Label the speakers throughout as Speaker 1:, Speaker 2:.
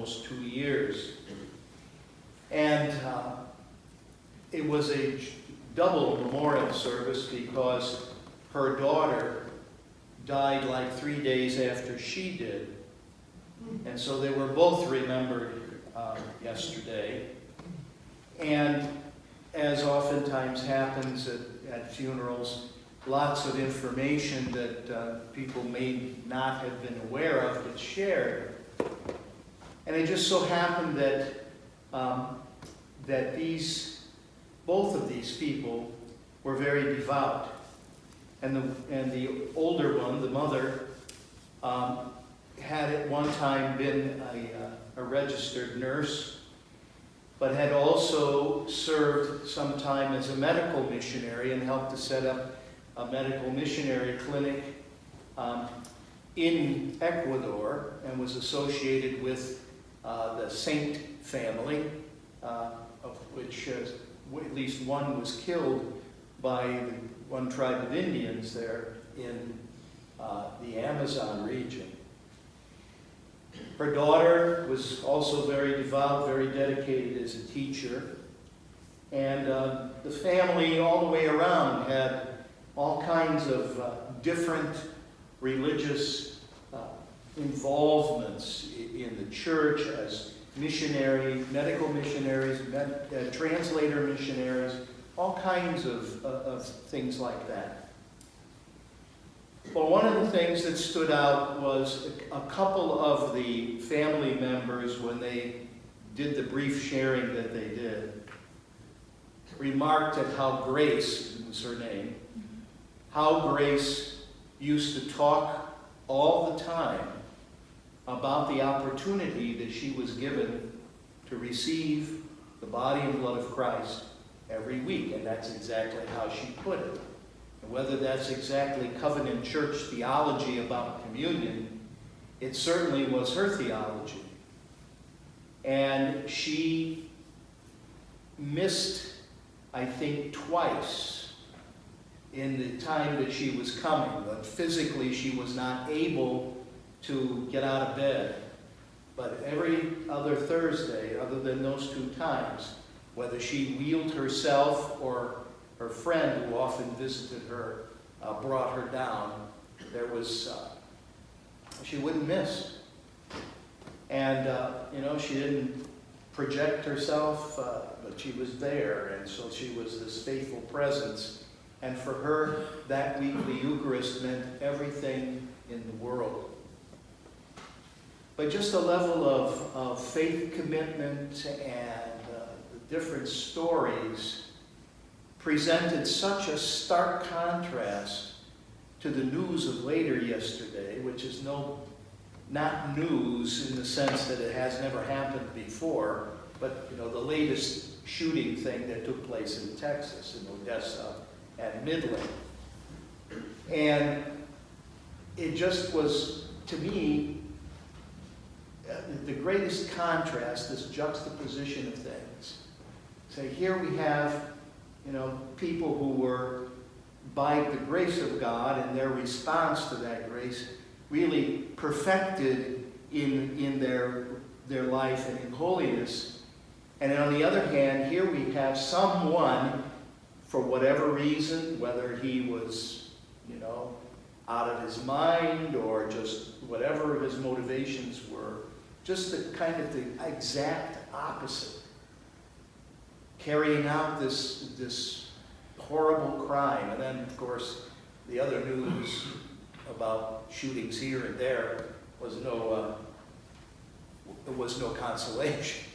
Speaker 1: almost 2 years. And it was a double memorial service because her daughter died like 3 days after she did. And so they were both remembered yesterday. And as oftentimes happens at funerals, lots of information that people may not have been aware of gets shared. And it just so happened that both of these people were very devout. And the older one, the mother, had at one time been a registered nurse, but had also served some time as a medical missionary and helped to set up a medical missionary clinic in Ecuador, and was associated with the Saint family, of which at least one was killed by one tribe of Indians there in the Amazon region. Her daughter was also very devout, very dedicated as a teacher. And the family all the way around had all kinds of different religious involvements in the church as missionaries, medical missionaries, translator missionaries, all kinds of things like that. Well, one of the things that stood out was a couple of the family members, when they did the brief sharing that they did, remarked at how Grace, was her name, how Grace used to talk all the time about the opportunity that she was given to receive the body and blood of Christ every week. And that's exactly how she put it. And whether that's exactly covenant church theology about communion, it certainly was her theology. And she missed, I think, twice in the time that she was coming. But physically, she was not able to get out of bed. But every other Thursday, other than those 2 times, whether she wheeled herself or her friend who often visited her brought her down, there was, she wouldn't miss. And, she didn't project herself, but she was there, and so she was this faithful presence. And for her, that weekly Eucharist meant everything in the world. But just a level of faith commitment and the different stories presented such a stark contrast to the news of later yesterday, which is not news in the sense that it has never happened before, but the latest shooting thing that took place in Texas, in Odessa and Midland. And it just was, to me, the greatest contrast, this juxtaposition of things. So here we have people who were, by the grace of God and their response to that grace, really perfected in their life and in holiness. And on the other hand, here we have someone, for whatever reason, whether he was, out of his mind or just whatever his motivations were, just the exact opposite. Carrying out this horrible crime. And then, of course, the other news about shootings here and there was no consolation.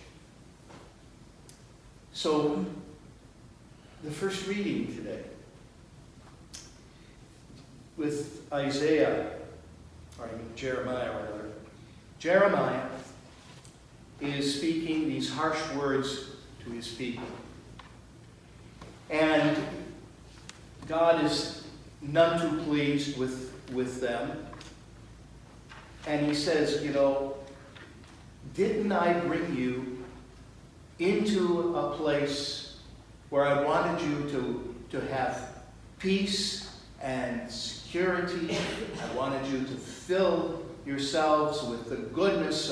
Speaker 1: So, the first reading today with Jeremiah rather. Jeremiah is speaking these harsh words to his people. And God is none too pleased with them. And he says, didn't I bring you into a place where I wanted you to have peace and security? I wanted you to fill yourselves with the goodness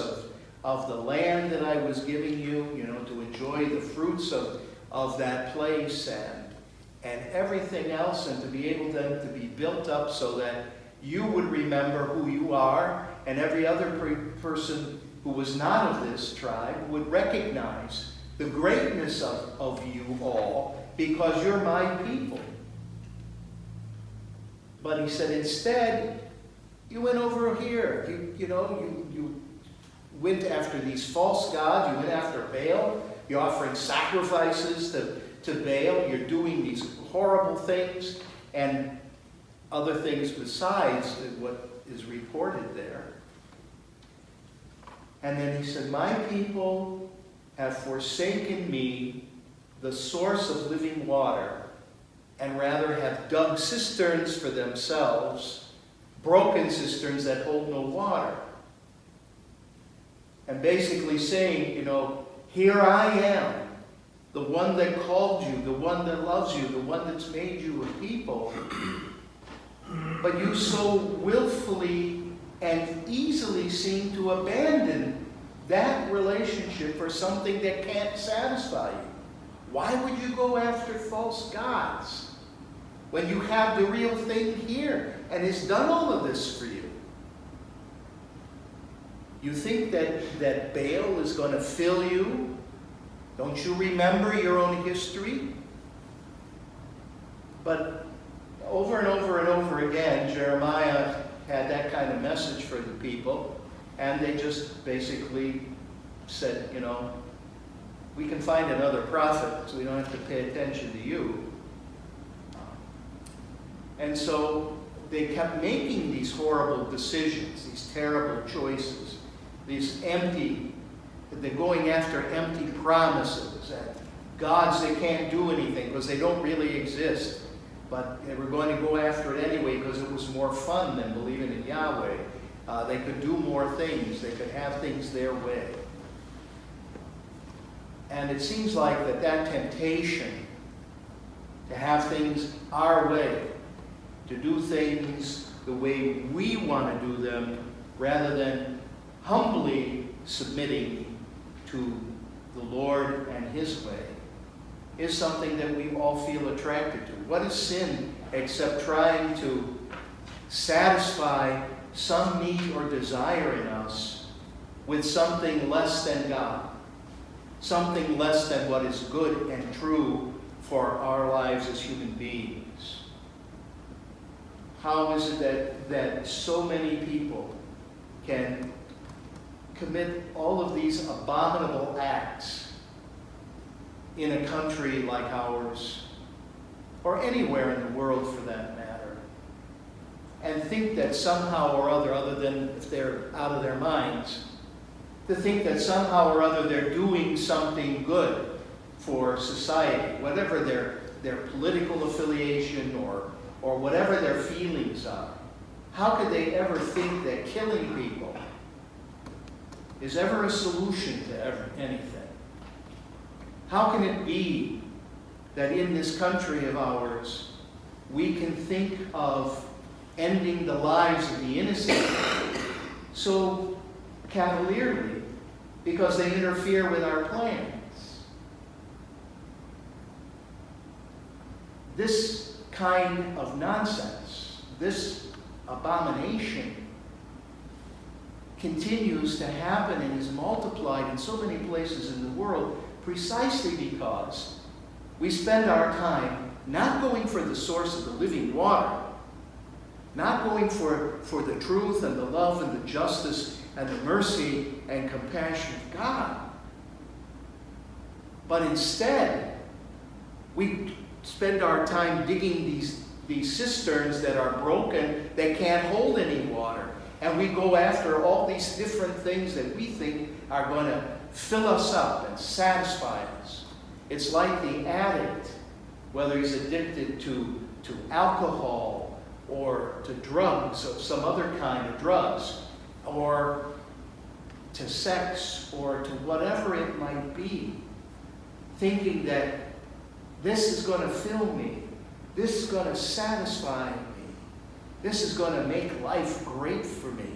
Speaker 1: of the land that I was giving you, to enjoy the fruits of that place and everything else, and to be able then to be built up so that you would remember who you are, and every other person who was not of this tribe would recognize the greatness of you all, because you're my people. But he said, instead, you went over here. You went after these false gods. You went after Baal. You're offering sacrifices to Baal. You're doing these horrible things and other things besides what is reported there. And then he said, my people have forsaken me, the source of living water, and rather have dug cisterns for themselves, broken cisterns that hold no water. And basically saying, here I am, the one that called you, the one that loves you, the one that's made you a people. But you so willfully and easily seem to abandon that relationship for something that can't satisfy you. Why would you go after false gods when you have the real thing here and it's done all of this for you? You think that Baal is going to fill you? Don't you remember your own history? But over and over and over again, Jeremiah had that kind of message for the people, and they just basically said, we can find another prophet, so we don't have to pay attention to you. And so they kept making these horrible decisions, these terrible choices, they're going after empty promises and gods that can't do anything because they don't really exist. But they were going to go after it anyway because it was more fun than believing in Yahweh. They could do more things. They could have things their way. And it seems like that temptation to have things our way, to do things the way we want to do them, rather than humbly submitting to the Lord and His way, is something that we all feel attracted to. What is sin except trying to satisfy some need or desire in us with something less than God, something less than what is good and true for our lives as human beings? How is it that so many people can commit all of these abominable acts in a country like ours, or anywhere in the world for that matter, and think that somehow or other than if they're out of their minds, to think that somehow or other they're doing something good for society, whatever their political affiliation or whatever their feelings are. How could they ever think that killing people is ever a solution to anything? How can it be that in this country of ours, we can think of ending the lives of the innocent so cavalierly because they interfere with our plans? This kind of nonsense, this abomination, continues to happen and is multiplied in so many places in the world precisely because we spend our time not going for the source of the living water, not going for the truth and the love and the justice and the mercy and compassion of God, but instead we spend our time digging these cisterns that are broken, that can't hold any water. And we go after all these different things that we think are going to fill us up and satisfy us. It's like the addict, whether he's addicted to alcohol or to drugs of some other kind of drugs, or to sex, or to whatever it might be, thinking that this is going to fill me, this is going to satisfy me, this is going to make life great for me.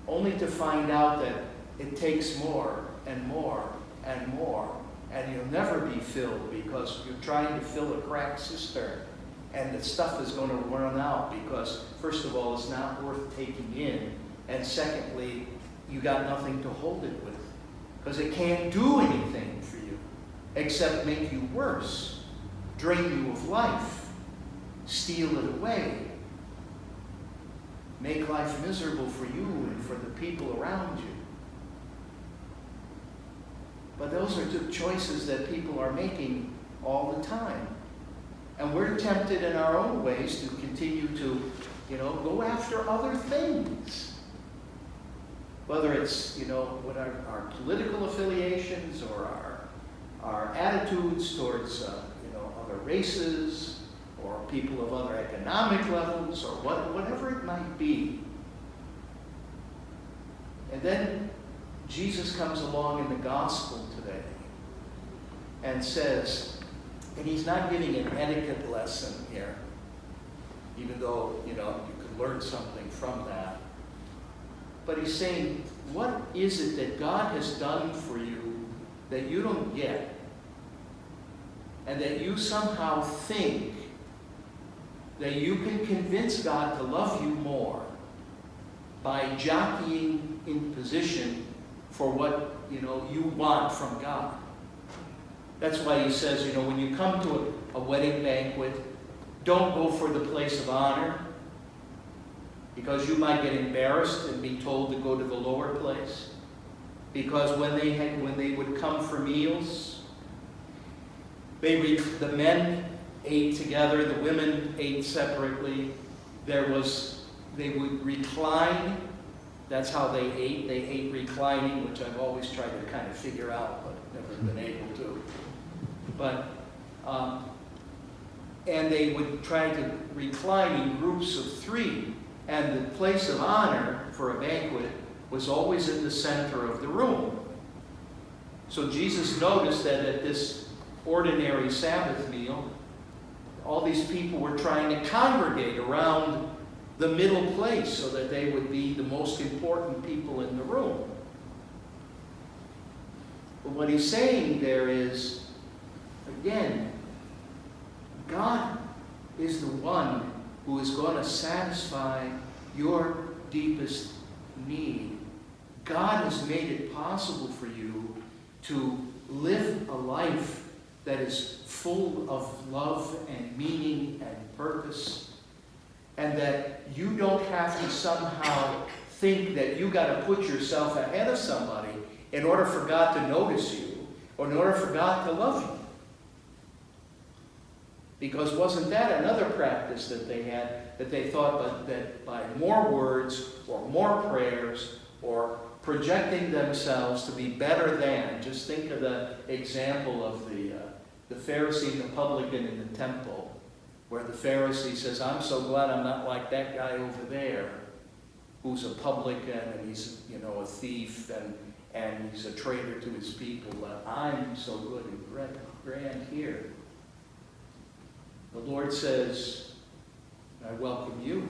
Speaker 1: only to find out that it takes more and more and more, and you'll never be filled because you're trying to fill a cracked cistern, and the stuff is going to run out because, first of all, it's not worth taking in, and secondly, you got nothing to hold it with because it can't do anything for you except make you worse, drain you of life, steal it away, make life miserable for you and for the people around you. But those are two choices that people are making all the time. And we're tempted in our own ways to continue to, go after other things. Whether it's, what our political affiliations or our attitudes towards, other races or people of other economic levels or whatever it might be. And then Jesus comes along in the gospel today and says, and he's not giving an etiquette lesson here, even though, you could learn something from that. But he's saying, what is it that God has done for you that you don't get? And that you somehow think that you can convince God to love you more by jockeying in position for what, you want from God. That's why he says, when you come to a wedding banquet, don't go for the place of honor because you might get embarrassed and be told to go to the lower place. Because when they would come for meals, the men ate together, the women ate separately. They would recline. That's how they ate. They ate reclining, which I've always tried to kind of figure out, but never been able to. But, and they would try to recline in groups of 3. And the place of honor for a banquet was always in the center of the room. So Jesus noticed that at this ordinary Sabbath meal, all these people were trying to congregate around the middle place so that they would be the most important people in the room. But what he's saying there is, again, God is the one who is going to satisfy your deepest need. God has made it possible for you to live a life that is full of love and meaning and purpose, and that you don't have to somehow think that you got to put yourself ahead of somebody in order for God to notice you or in order for God to love you. Because wasn't that another practice that they had, that they thought that by more words or more prayers or projecting themselves to be better than, just think of the example of the Pharisee and the publican in the temple, where the Pharisee says, I'm so glad I'm not like that guy over there who's a publican and he's a thief and he's a traitor to his people, but I'm so good and grand here. The Lord says, I welcome you.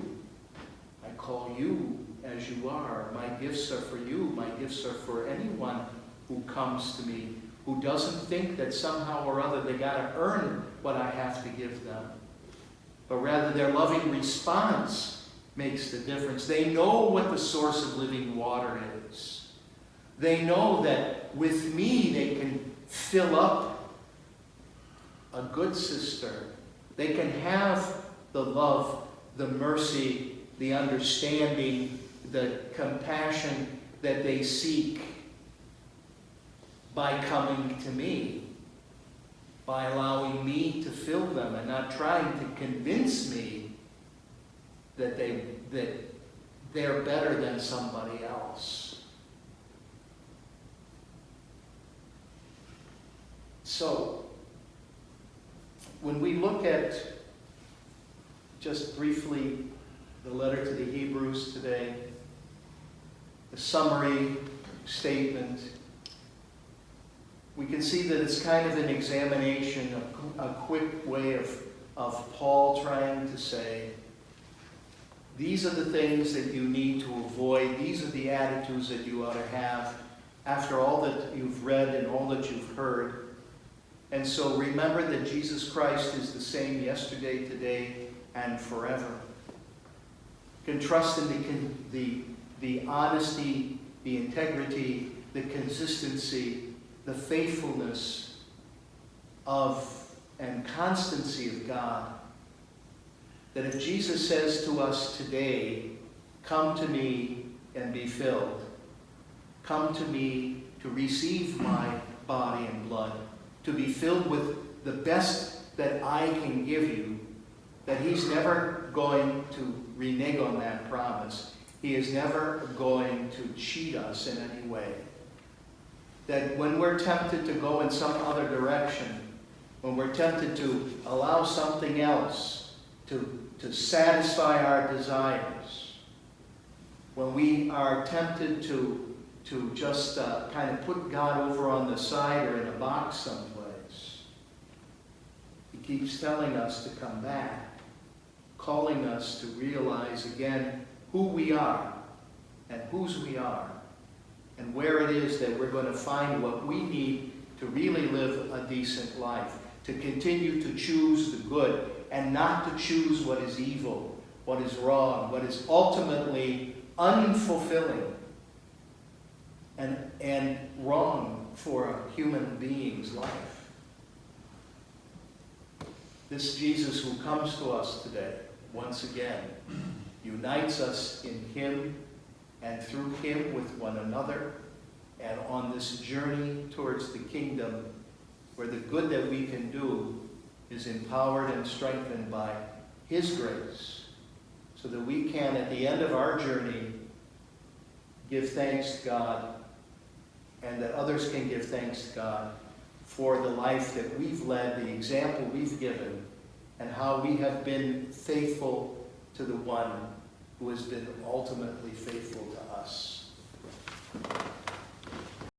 Speaker 1: I call you as you are. My gifts are for you. My gifts are for anyone who comes to me, who doesn't think that somehow or other they got to earn what I have to give them. But rather their loving response makes the difference. They know what the source of living water is. They know that with me they can fill up a good cistern. They can have the love, the mercy, the understanding, the compassion that they seek by coming to me, by allowing me to fill them and not trying to convince me that they're better than somebody else. So, when we look at, just briefly, the letter to the Hebrews today, the summary statement, we can see that it's kind of an examination, a quick way of Paul trying to say these are the things that you need to avoid. These are the attitudes that you ought to have after all that you've read and all that you've heard. And so remember that Jesus Christ is the same yesterday, today, and forever. You can trust in the honesty, the integrity, the consistency, the faithfulness of and constancy of God. That if Jesus says to us today, come to me and be filled, come to me to receive my body and blood, to be filled with the best that I can give you, that he's never going to renege on that promise. He is never going to cheat us in any way. That when we're tempted to go in some other direction, when we're tempted to allow something else to satisfy our desires, when we are tempted to just kind of put God over on the side or in a box someplace, he keeps telling us to come back, calling us to realize again who we are and whose we are, and where it is that we're going to find what we need to really live a decent life, to continue to choose the good and not to choose what is evil, what is wrong, what is ultimately unfulfilling and wrong for a human being's life. This Jesus who comes to us today, once again, unites us in him and through him with one another, and on this journey towards the kingdom where the good that we can do is empowered and strengthened by his grace, so that we can, at the end of our journey, give thanks to God, and that others can give thanks to God for the life that we've led, the example we've given, and how we have been faithful to the one who has been ultimately faithful to us.